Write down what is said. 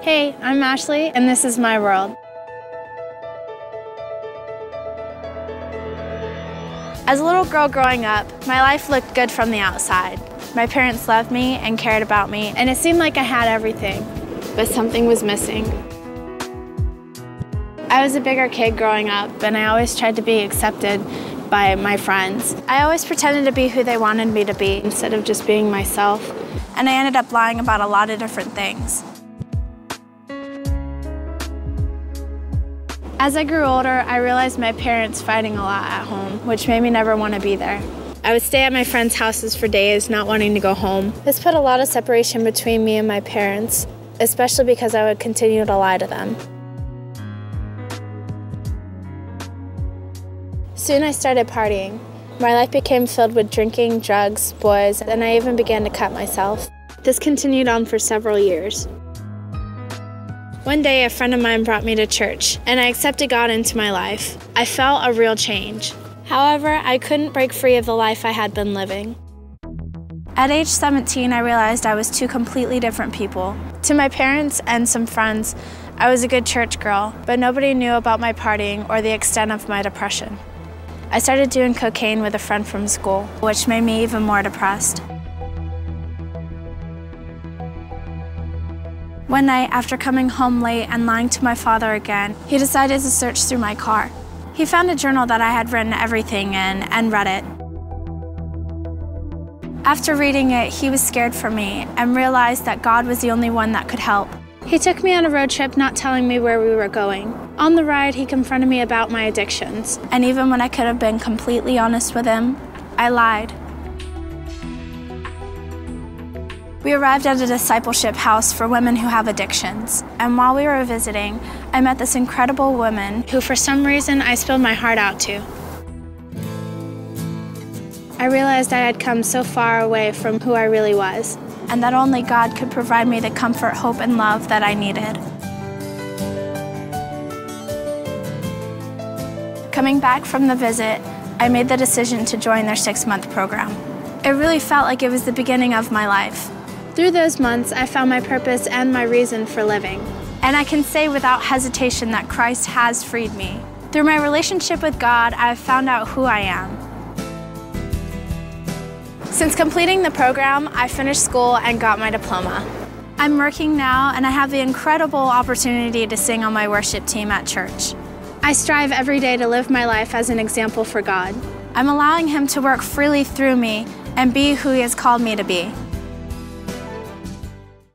Hey, I'm Ashley, and this is my world. As a little girl growing up, my life looked good from the outside. My parents loved me and cared about me, and it seemed like I had everything, but something was missing. I was a bigger kid growing up, and I always tried to be accepted by my friends. I always pretended to be who they wanted me to be instead of just being myself, and I ended up lying about a lot of different things. As I grew older, I realized my parents fighting a lot at home, which made me never want to be there. I would stay at my friends' houses for days, not wanting to go home. This put a lot of separation between me and my parents, especially because I would continue to lie to them. Soon I started partying. My life became filled with drinking, drugs, boys, and I even began to cut myself. This continued on for several years. One day, a friend of mine brought me to church, and I accepted God into my life. I felt a real change. However, I couldn't break free of the life I had been living. At age 17, I realized I was two completely different people. To my parents and some friends, I was a good church girl, but nobody knew about my partying or the extent of my depression. I started doing cocaine with a friend from school, which made me even more depressed. One night, after coming home late and lying to my father again, he decided to search through my car. He found a journal that I had written everything in and read it. After reading it, he was scared for me and realized that God was the only one that could help. He took me on a road trip, not telling me where we were going. On the ride, he confronted me about my addictions, and even when I could have been completely honest with him, I lied. We arrived at a discipleship house for women who have addictions, and while we were visiting, I met this incredible woman who for some reason I spilled my heart out to. I realized I had come so far away from who I really was, and that only God could provide me the comfort, hope, and love that I needed. Coming back from the visit, I made the decision to join their 6-month program. It really felt like it was the beginning of my life. Through those months, I found my purpose and my reason for living. And I can say without hesitation that Christ has freed me. Through my relationship with God, I have found out who I am. Since completing the program, I finished school and got my diploma. I'm working now, and I have the incredible opportunity to sing on my worship team at church. I strive every day to live my life as an example for God. I'm allowing Him to work freely through me and be who He has called me to be.